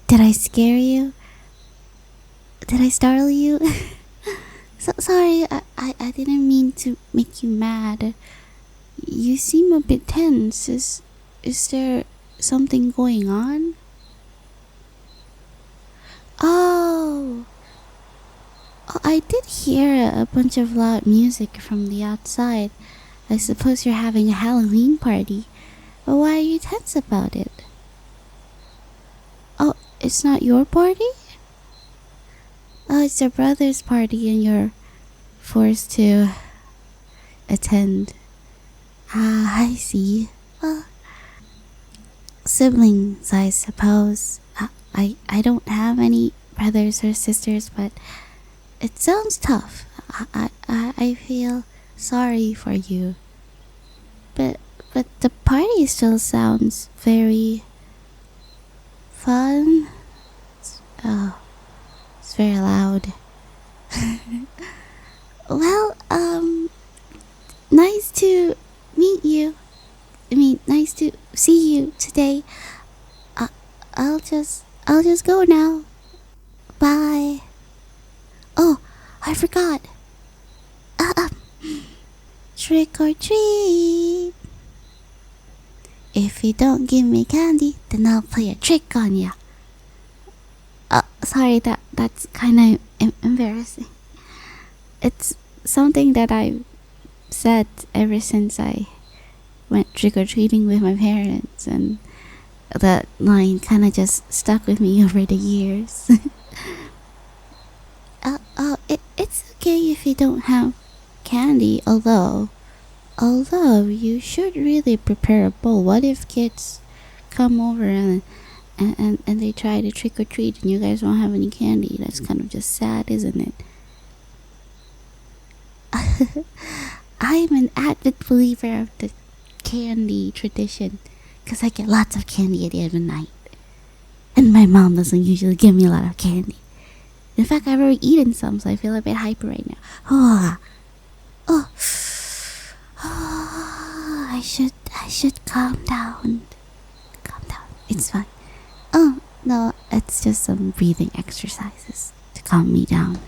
Did I scare you? Did I startle you? Sorry, I didn't mean to make you mad. You seem a bit tense. Is there something going on? Oh, I did hear a bunch of loud music from the outside. I suppose you're having a Halloween party. But why are you tense about it? Oh, it's not your party? Oh, it's your brother's party and you're forced to attend. Ah, I see. Well, siblings, I suppose. I don't have any brothers or sisters, but it sounds tough. I feel sorry for you. But the party still sounds very fun. It's very loud. Well, nice to meet you. Nice to see you today. I'll just go now. Bye. Oh, I forgot. Trick or treat. If you don't give me candy, then I'll play a trick on ya. Sorry, that's kind of embarrassing. It's something that I've said ever since I went trick-or-treating with my parents, and that line kind of just stuck with me over the years. It's okay if you don't have candy, although you should really prepare a bowl. What if kids come over and they try to trick or treat and you guys won't have any candy? That's kind of just sad, isn't it? I'm an avid believer of the candy tradition because I get lots of candy at the end of the night, and my mom doesn't usually give me a lot of candy. In fact, I've already eaten some, so I feel a bit hyper right now. I should calm down. It's fine. Oh no, it's just some breathing exercises to calm me down.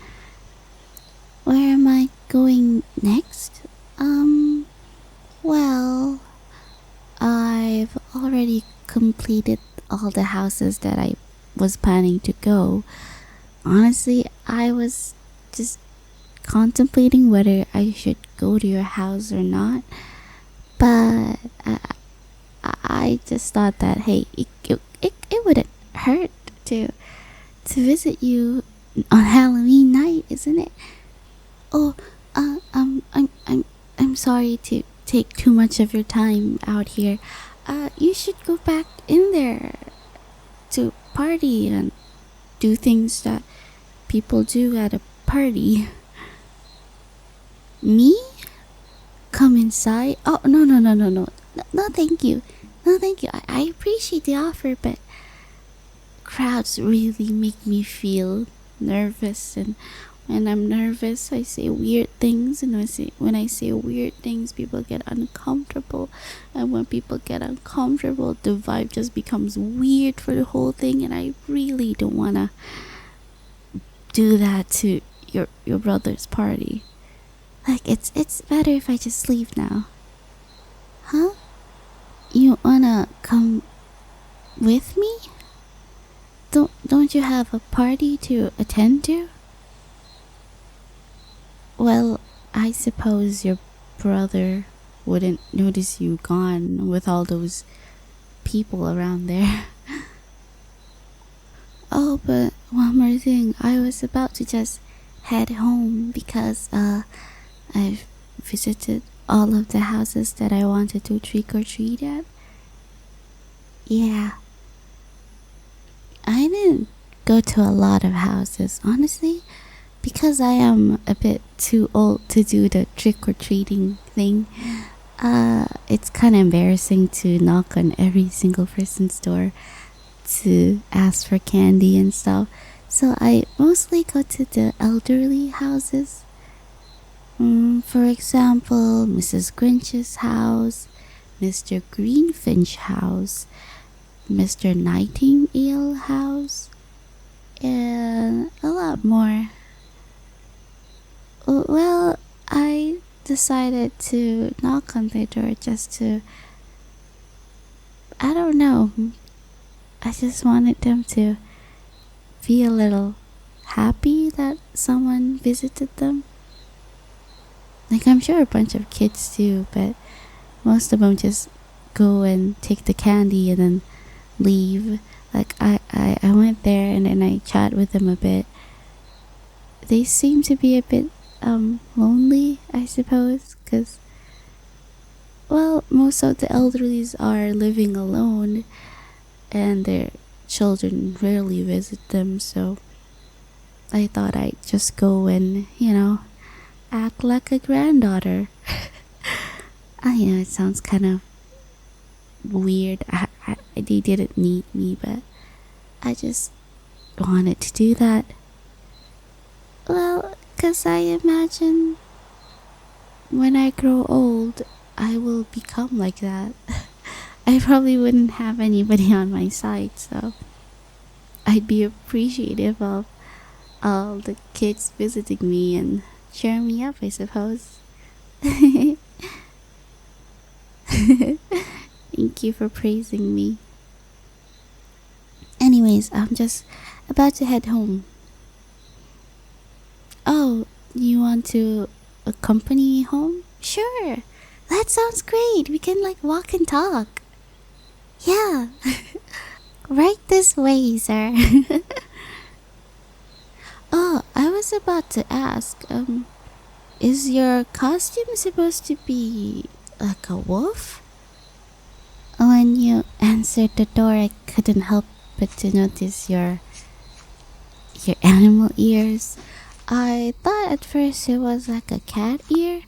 Where am I going next? Well, I've already completed all the houses that I was planning to go. Honestly, I was just contemplating whether I should go to your house or not. But I just thought that, hey, it wouldn't hurt to visit you on Halloween night, isn't it? Oh, I'm sorry to take too much of your time out here. You should go back in there to party and do things that people do at a party. Me? Come inside? Oh, no, thank you. I appreciate the offer, but crowds really make me feel nervous, and when I'm nervous, I say weird things, and when I say weird things, people get uncomfortable, and when people get uncomfortable, the vibe just becomes weird for the whole thing, and I really don't wanna do that to your brother's party. Like, it's better if I just leave now. Huh? You wanna come with me? Don't you have a party to attend to? Well, I suppose your brother wouldn't notice you gone with all those people around there. Oh, but one more thing. I was about to just head home because I've visited all of the houses that I wanted to trick or treat at. Yeah. I didn't go to a lot of houses, honestly, because I am a bit too old to do the trick or treating thing. It's kind of embarrassing to knock on every single person's door to ask for candy and stuff. So I mostly go to the elderly houses. For example, Mrs. Grinch's house, Mr. Greenfinch house, Mr. Nightingale house, and a lot more. Well, I decided to knock on their door just to, I don't know, I just wanted them to be a little happy that someone visited them. Like, I'm sure a bunch of kids do, but most of them just go and take the candy and then leave. Like, I went there and then I chat with them a bit. They seem to be a bit lonely, I suppose, because, well, most of the elderlies are living alone and their children rarely visit them, so I thought I'd just go and, act like a granddaughter. I know it sounds kind of weird. They didn't need me, but I just wanted to do that. Well, 'cause I imagine when I grow old, I will become like that. I probably wouldn't have anybody on my side, so I'd be appreciative of all the kids visiting me and cheering me up, I suppose. Thank you for praising me. Anyways, I'm just about to head home. Oh, you want to accompany me home? Sure. That sounds great. We can walk and talk. Yeah. Right this way, sir. Oh, I was about to ask, is your costume supposed to be like a wolf? When you answered the door, I couldn't help but to notice your animal ears. I thought at first it was like a cat ear,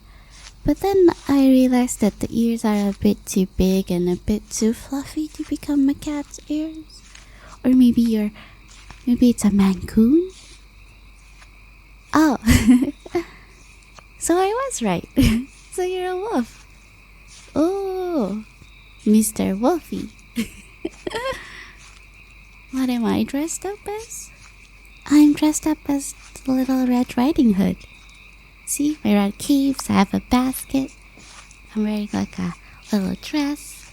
but then I realized that the ears are a bit too big and a bit too fluffy to become a cat's ears. Or maybe it's a mancoon? Oh, so I was right. So you're a wolf. Oh, Mr. Wolfie. What am I dressed up as? I'm dressed up as the Little Red Riding Hood. See, my red caves, I have a basket. I'm wearing like a little dress.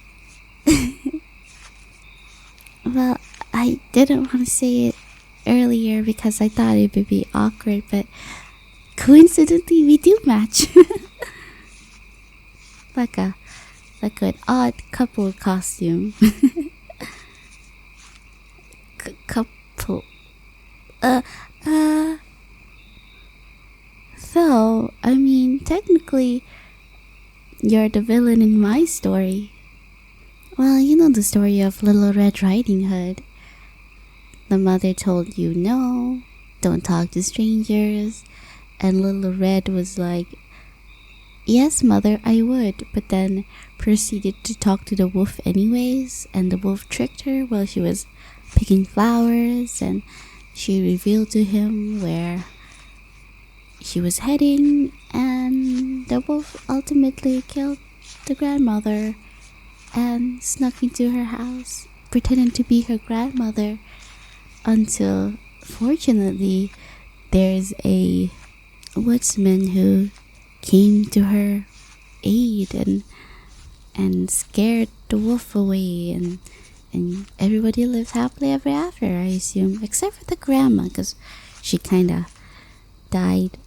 Well, I didn't want to say it earlier because I thought it would be awkward, but coincidentally we do match. like an odd couple costume. Couple. So, I mean, technically, you're the villain in my story. Well, you know the story of Little Red Riding Hood. The mother told you no, don't talk to strangers, and Little Red was like, yes, mother, I would, but then proceeded to talk to the wolf anyways, and the wolf tricked her while she was picking flowers, and she revealed to him where she was heading, and the wolf ultimately killed the grandmother and snuck into her house, pretending to be her grandmother, until, fortunately, there's a woodsman who came to her aid and scared the wolf away, and everybody lived happily ever after, I assume, except for the grandma, because she kinda died.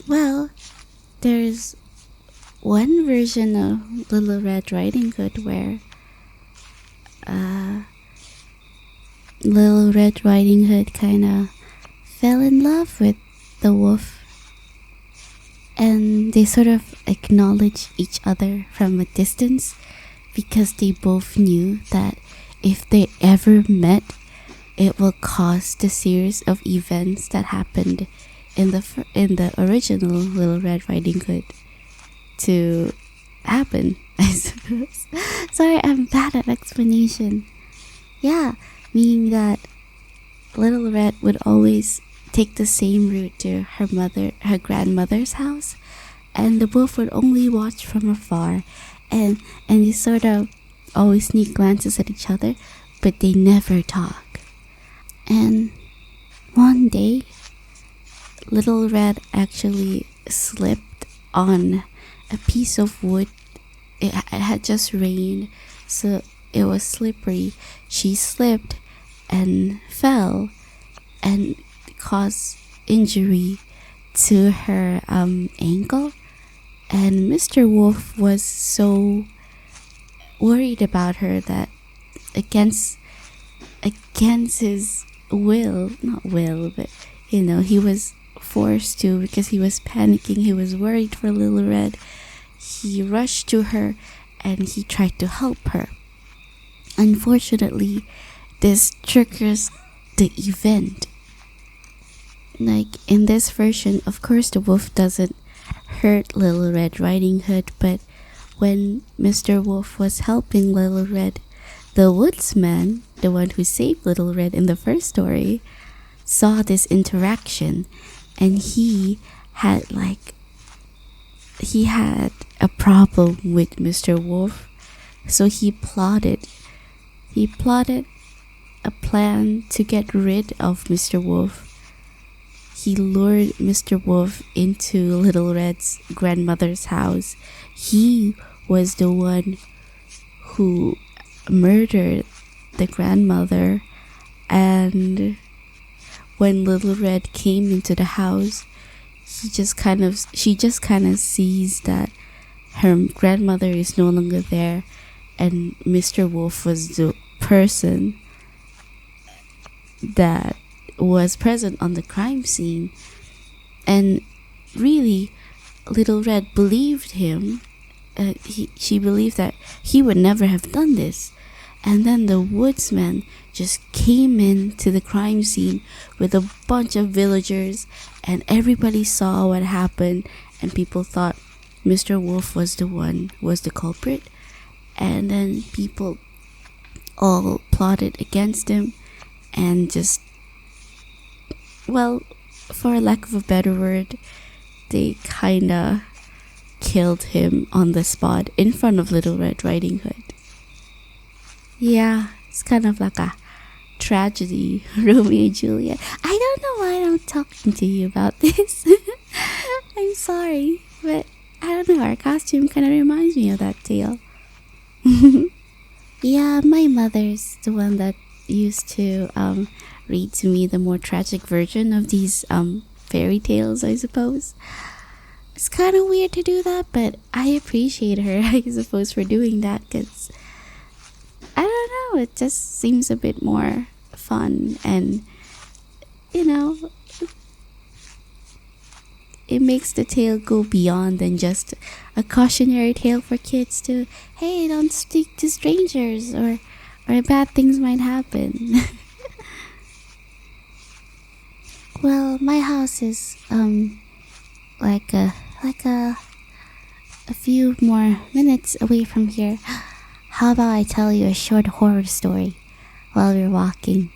Well, there's one version of Little Red Riding Hood where Little Red Riding Hood kinda fell in love with the wolf, and they sort of acknowledged each other from a distance because they both knew that if they ever met, it will cause the series of events that happened in the original Little Red Riding Hood to happen, I suppose. Sorry, I'm bad at explanation. Yeah, meaning that Little Red would always take the same route to her grandmother's house, and the wolf would only watch from afar and they sort of always sneak glances at each other, but they never talk. And one day, Little Red actually slipped on a piece of wood. It had just rained, so it was slippery. She slipped and fell and caused injury to her ankle. And Mr. Wolf was so worried about her that against his will, not will, but he was forced to, because he was panicking. He was worried for Little Red. He rushed to her and he tried to help her. Unfortunately, this triggers the event. Like in this version, of course, the wolf doesn't hurt Little Red Riding Hood, but when Mr. Wolf was helping Little Red, the woodsman, the one who saved Little Red in the first story, saw this interaction, and he had a problem with Mr. Wolf, so he plotted a plan to get rid of Mr. Wolf. He lured Mr. Wolf into Little Red's grandmother's house. He was the one who murdered the grandmother, and when Little Red came into the house, she just kind of sees that her grandmother is no longer there, and Mr. Wolf was the person that was present on the crime scene. And really, Little Red believed him. She believed that he would never have done this. And then the woodsman just came into the crime scene with a bunch of villagers, and everybody saw what happened, and people thought Mr. Wolf was the culprit. And then people all plotted against him and just, well, for lack of a better word, they kinda killed him on the spot in front of Little Red Riding Hood. Yeah, it's kind of like a tragedy, Romeo and Juliet. I don't know why I'm talking to you about this. I'm sorry, but I don't know, our costume kind of reminds me of that tale. Yeah, my mother's the one that used to read to me the more tragic version of these fairy tales, I suppose. It's kind of weird to do that, but I appreciate her, I suppose, for doing that, because I don't know, it just seems a bit more fun, and it makes the tale go beyond than just a cautionary tale for kids to, hey, don't speak to strangers, or bad things might happen. Well, my house is like a few more minutes away from here. How about I tell you a short horror story while we're walking?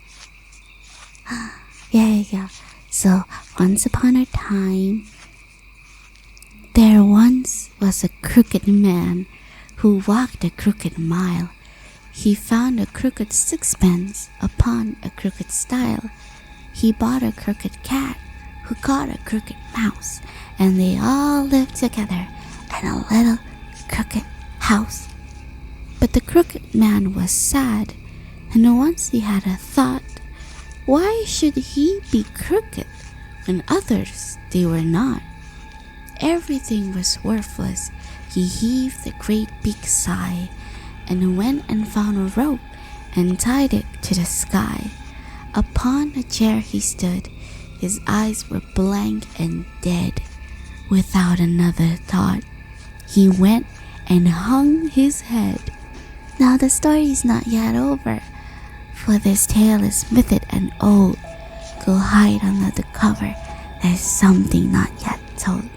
Yeah. So, once upon a time, there once was a crooked man who walked a crooked mile. He found a crooked sixpence upon a crooked stile. He bought a crooked cat who caught a crooked mouse, and they all lived together in a little crooked house. But the crooked man was sad, and once he had a thought, why should he be crooked when others they were not? Everything was worthless. He heaved a great big sigh, and went and found a rope and tied it to the sky. Upon a chair he stood, his eyes were blank and dead. Without another thought, he went and hung his head. Now the story is not yet over, for this tale is mythic and old. Go hide under the cover, there's something not yet told.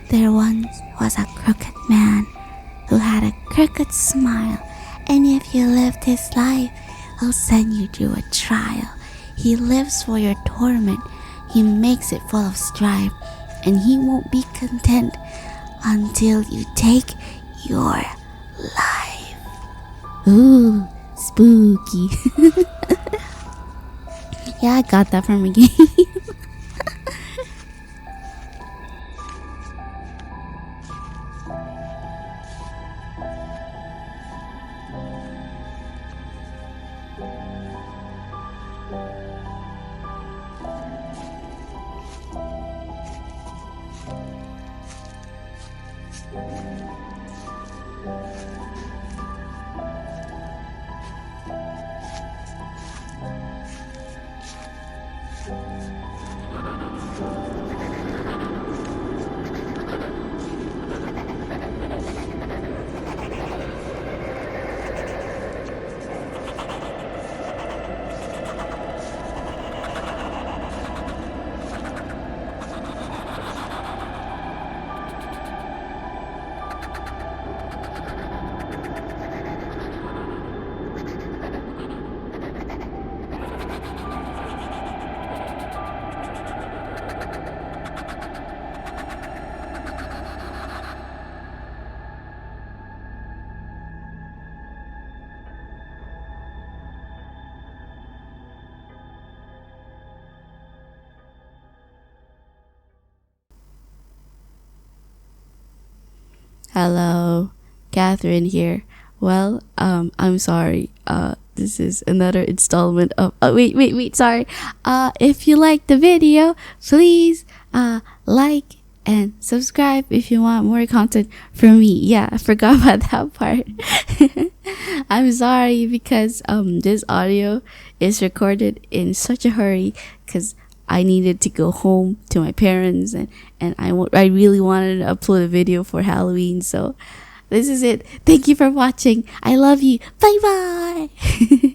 There once was a crooked man who had a crooked smile, and if you lived his life, he'll send you through a trial. He lives for your torment, he makes it full of strife, and he won't be content until you take your life. Ooh, spooky. Yeah, I got that from a game. Hello, Catherine here. Well, I'm sorry. This is another installment of. Wait. Sorry. If you like the video, please, like and subscribe if you want more content from me. Yeah, I forgot about that part. I'm sorry because this audio is recorded in such a hurry because I needed to go home to my parents, and I really wanted to upload a video for Halloween. So this is it. Thank you for watching. I love you. Bye bye.